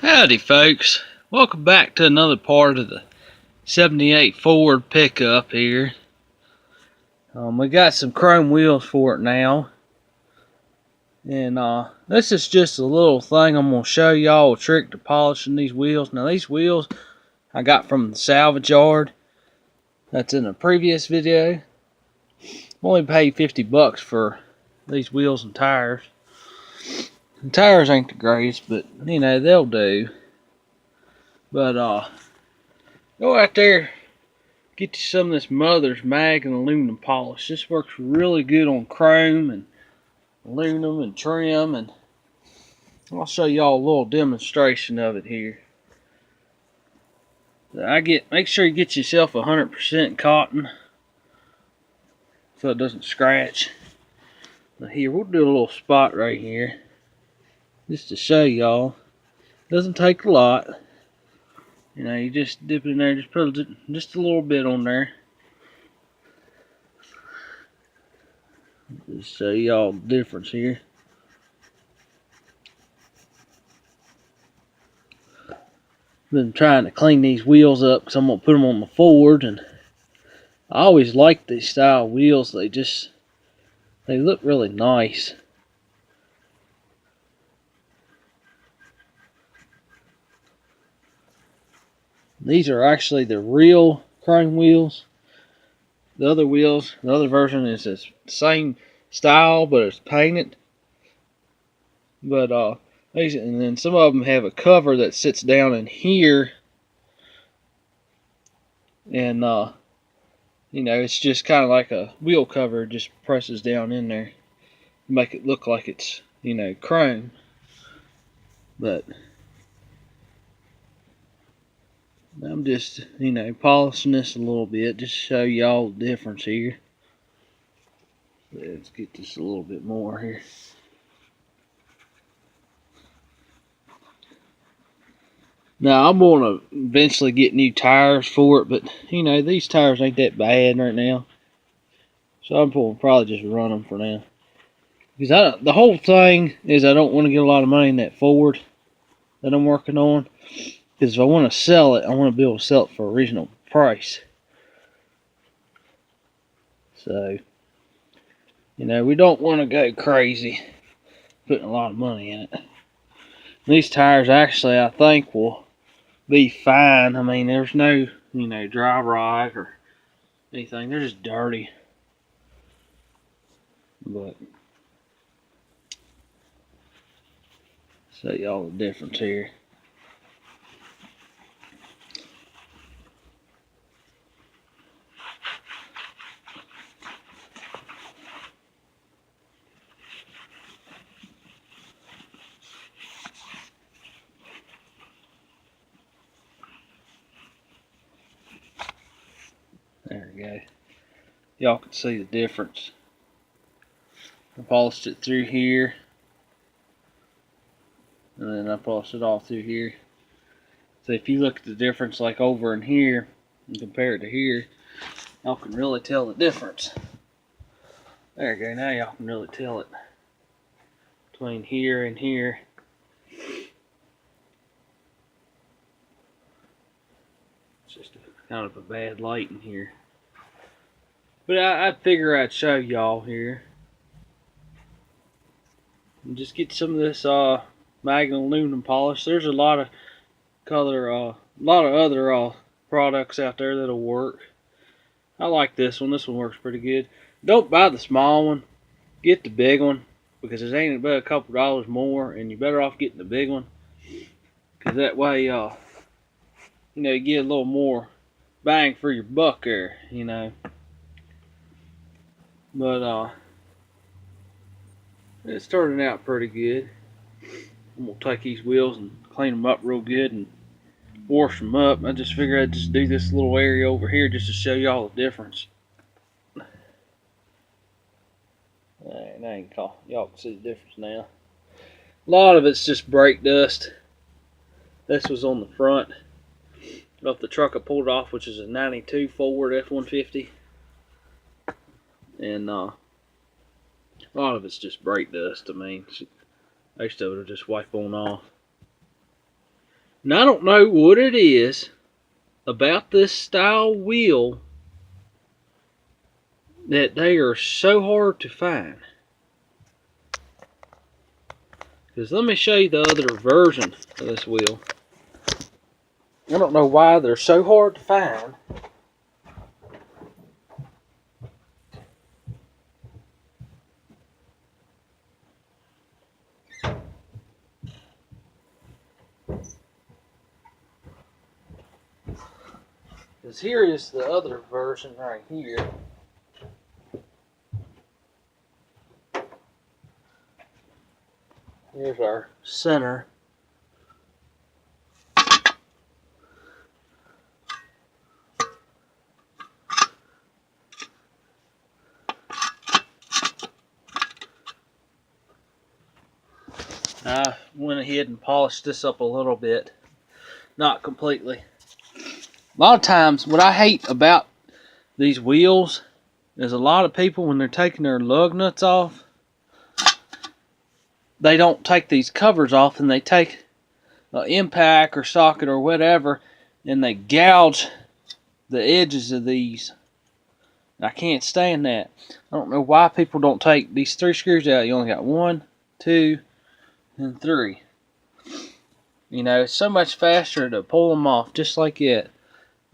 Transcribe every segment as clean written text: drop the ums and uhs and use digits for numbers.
Howdy folks, welcome back to another part of the 78 Ford pickup here. We got some chrome wheels for it now. And this is just a little thing I'm going to show y'all a trick to polishing these wheels. Now these wheels I got from the salvage yard. That's in a previous video. Only paid 50 bucks for these wheels and tires. The tires ain't the greatest, but you know, they'll do. But go out there, get you some of this Mother's Mag and aluminum polish. This works really good on chrome and aluminum and trim, and I'll show y'all a little demonstration of it here. Make sure you get yourself 100% cotton so it doesn't scratch. Now here, we'll do a little spot right here just to show y'all. Doesn't take a lot. You know, you just dip it in there, just put just a little bit on there. Just show y'all the difference here. Been trying to clean these wheels up because I'm going to put them on the Ford, and I always like these style wheels. They look really nice. These are actually the real chrome wheels. The other wheels, the other version is the same style, but it's painted. But these, and then some of them have a cover that sits down in here, and you know, it's just kind of like a wheel cover. Just presses down in there, make it look like it's, you know, chrome. But I'm just, you know, polishing this a little bit just to show y'all the difference here. Let's get this a little bit more here. Now I'm going to eventually get new tires for it, but you know, these tires ain't that bad right now, so I'm going to probably just run them for now. Because the whole thing is I don't want to get a lot of money in that Ford that I'm working on. Because if I want to sell it, I want to be able to sell it for a reasonable price. So, you know, we don't want to go crazy putting a lot of money in it. These tires actually, I think, will be fine. I mean, there's no, you know, dry rot or anything. They're just dirty. But, show y'all the difference here. There we go. Y'all can see the difference. I polished it through here, and then I polished it all through here. So if you look at the difference, like over in here and compare it to here, y'all can really tell the difference. There you go. Now y'all can really tell it between here and here. It's just kind of a bad light in here. But I figure I'd show y'all here. And just get some of this Magnum aluminum polish. There's a lot of other products out there that'll work. I like this one. This one works pretty good. Don't buy the small one. Get the big one, because it ain't but a couple dollars more, and you're better off getting the big one. Because that way, you know, you get a little more bang for your buck there, you know. But it's turning out pretty good. I'm gonna take these wheels and clean them up real good and wash them up. I just figured I'd just do this little area over here just to show y'all the difference. Y'all can see the difference now. A lot of it's just brake dust. This was on the front of the truck I pulled off, which is a 92 Ford F150. And a lot of it's just brake dust. I mean, most of it will just wipe on off. And I don't know what it is about this style wheel that they are so hard to find. Because let me show you the other version of this wheel. I don't know why they're so hard to find. Because here is the other version right here. Here's our center. I went ahead and polished this up a little bit. Not completely. A lot of times, what I hate about these wheels is a lot of people, when they're taking their lug nuts off, they don't take these covers off, and they take an impact or socket or whatever, and they gouge the edges of these. I can't stand that. I don't know why people don't take these 3 screws out. You only got 1, 2, and 3. You know, it's so much faster to pull them off just like that.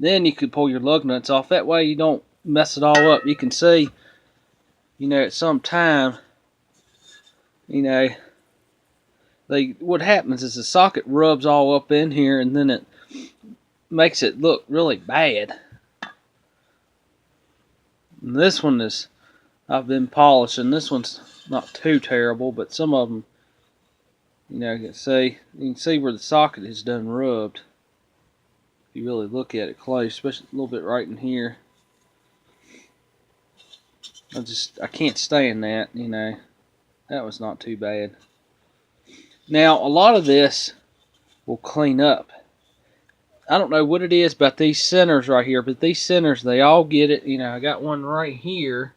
Then you could pull your lug nuts off. That way you don't mess it all up. You can see, you know, at some time, you know, what happens is the socket rubs all up in here, and then it makes it look really bad. And this one is, I've been polishing. This one's not too terrible, but some of them, you know, you can see where the socket is done rubbed. If you really look at it close, especially a little bit right in here. I can't stand that, you know. That was not too bad. Now, a lot of this will clean up. I don't know what it is about these centers right here, but these centers, they all get it. You know, I got one right here.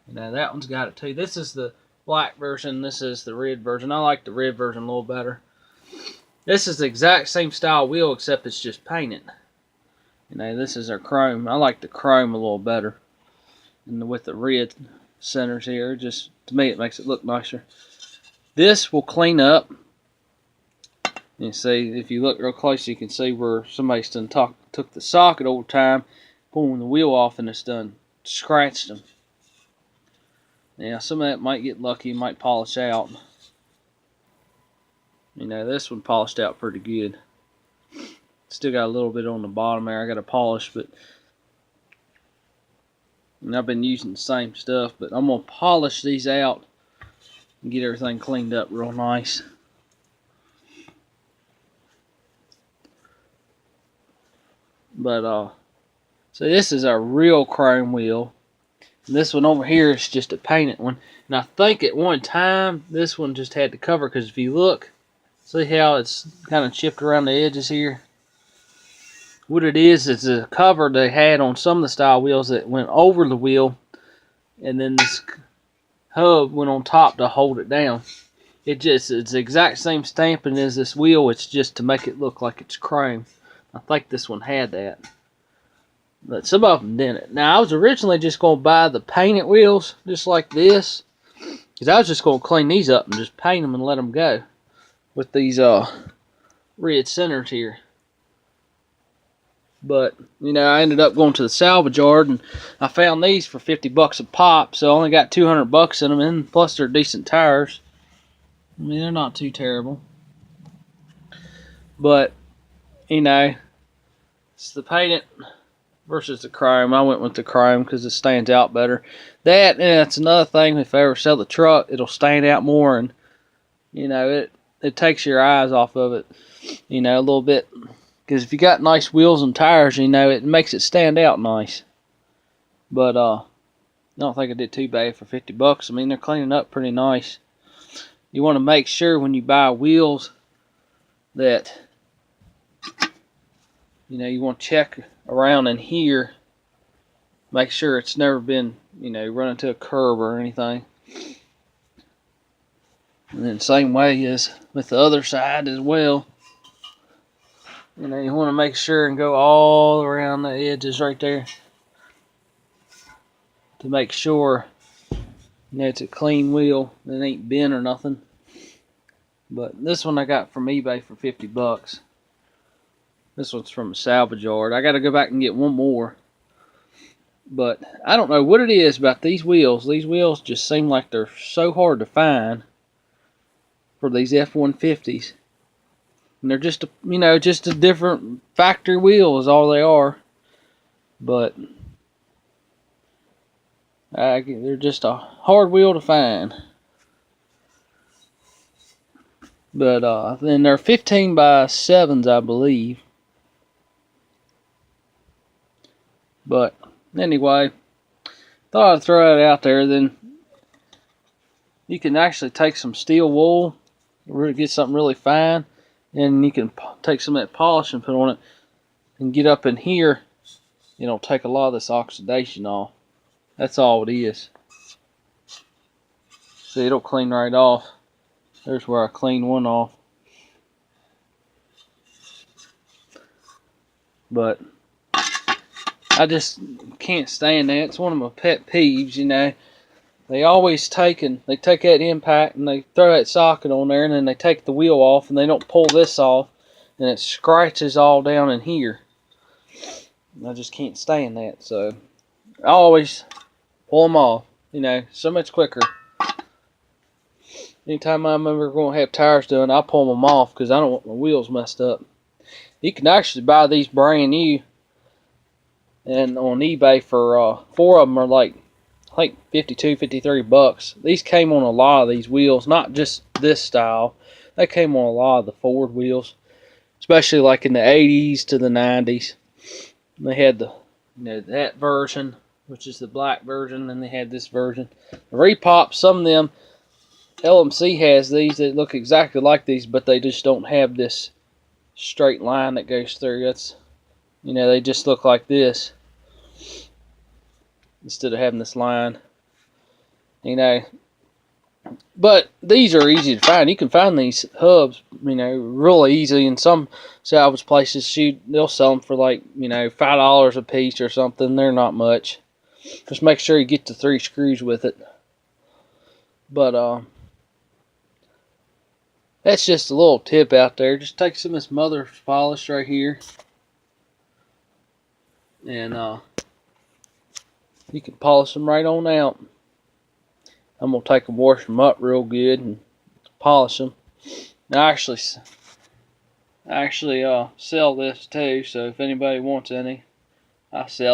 You know, that one's got it too. This is the black version. This is the red version. I like the red version a little better. This is the exact same style wheel, except it's just painted. You know, this is our chrome. I like the chrome a little better. And with the red centers here, just to me it makes it look nicer. This will clean up. You see, if you look real close, you can see where somebody's done took the socket over time, pulling the wheel off, and it's done scratched them. Now, some of that might get lucky, might polish out. You know, this one polished out pretty good. Still got a little bit on the bottom there I got to polish, but and I've been using the same stuff, but I'm going to polish these out and get everything cleaned up real nice. But, so this is our real chrome wheel. And this one over here is just a painted one. And I think at one time, this one just had the cover, because if you look, see how it's kind of chipped around the edges here? What it is a cover they had on some of the style wheels that went over the wheel, and then this hub went on top to hold it down. It's the exact same stamping as this wheel. It's just to make it look like it's chrome. I think this one had that, but some of them didn't. Now, I was originally just going to buy the painted wheels just like this, because I was just going to clean these up and just paint them and let them go with these red centers here. But, you know, I ended up going to the salvage yard, and I found these for 50 bucks a pop, so I only got 200 bucks in them, and plus they're decent tires. I mean, they're not too terrible. But, you know, it's the painted versus the chrome. I went with the chrome because it stands out better. That, and that's another thing, if I ever sell the truck, it'll stand out more, and, you know, it takes your eyes off of it, you know, a little bit. Because if you got nice wheels and tires, you know, it makes it stand out nice. But, I don't think I did too bad for 50 bucks. I mean, they're cleaning up pretty nice. You want to make sure when you buy wheels that, you know, you want to check around in here. Make sure it's never been, you know, run into a curb or anything. And then same way as with the other side as well. You know, you want to make sure and go all around the edges right there to make sure, you know, it's a clean wheel. It ain't bent or nothing. But this one I got from eBay for 50 bucks. This one's from a salvage yard. I got to go back and get one more. But I don't know what it is about these wheels. These wheels just seem like they're so hard to find for these F150s. And they're just, you know, just a different factory wheel is all they are. But they're just a hard wheel to find. But then they're 15 by 7s, I believe. But anyway, thought I'd throw it out there. Then you can actually take some steel wool, really get something really fine, and you can take some of that polish and put on it and get up in here. It'll take a lot of this oxidation off. That's all it is. See, it'll clean right off. There's where I cleaned one off. But I just can't stand that. It's one of my pet peeves, you know. They always take that impact and they throw that socket on there, and then they take the wheel off and they don't pull this off, and it scratches all down in here. I just can't stand that. So I always pull them off, you know, so much quicker. Anytime I'm ever going to have tires done, I pull them off because I don't want my wheels messed up. You can actually buy these brand new and on eBay for 4 of them are like 52, 53 bucks. These came on a lot of these wheels, not just this style. They came on a lot of the Ford wheels, especially like in the 80s to the 90s. They had the, you know, that version, which is the black version, and they had this version. The repop, some of them, LMC has these that look exactly like these, but they just don't have this straight line that goes through. That's, you know, they just look like this instead of having this line, you know. But these are easy to find. You can find these hubs, you know, really easy. In some salvage places, they'll sell them for like, you know, $5 a piece or something. They're not much. Just make sure you get the 3 screws with it. But that's just a little tip out there. Just take some of this mother polish right here, and you can polish them right on out. I'm going to take them, wash them up real good, and polish them. Now, I actually sell this too, so if anybody wants any, I sell it.